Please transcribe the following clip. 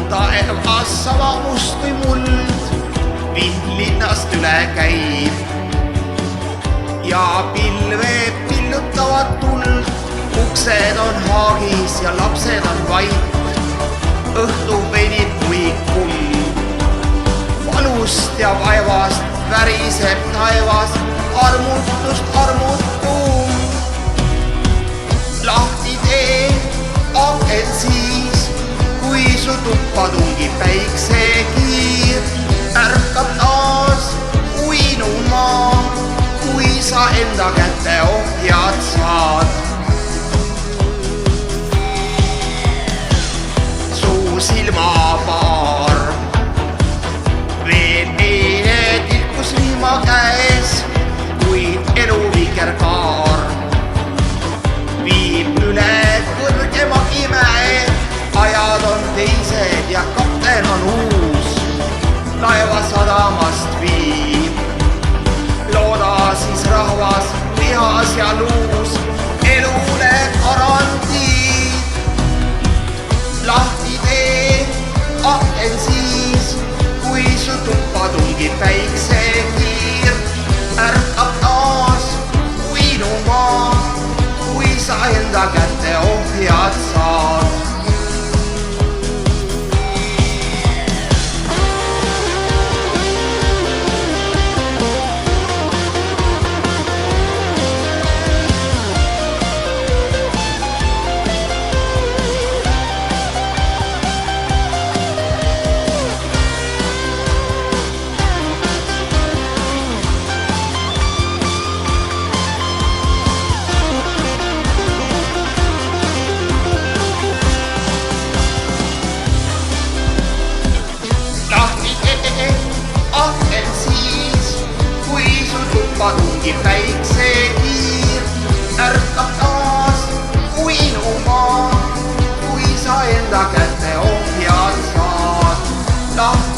taevas sama must kui muld, vind linnast üle käib ja pilved pillutavad tuld. Uksed on haagis ja lapsed on vait, õhtu venib kui kumm. Valust ja vaevast väriseb taevas, armutust armutum. Lahti tee aken siis, kui su tuppa tungib päiksekiir. Ärkab taas uinuma, kui sa enda kätte ohjad saad. Su silmapaar veel meile tilkus vihma käes, kuid elu vikerkaar viib üle kõrgema kimäe. Ajad on teised ja kapten on uus, laeva sadamast viib. Looda siis rahvas lihas ja luus, elule garantiid. Lahti tee aken siis, kui su tuppa tungib päiksekiir. Ärkab taas uinuma, kui sa enda kätte ohjad saad. Aken siis, kui su tuppa tungib päiksekiir. Ärkab taas uinuma, kui sa enda kätte ohjad saad.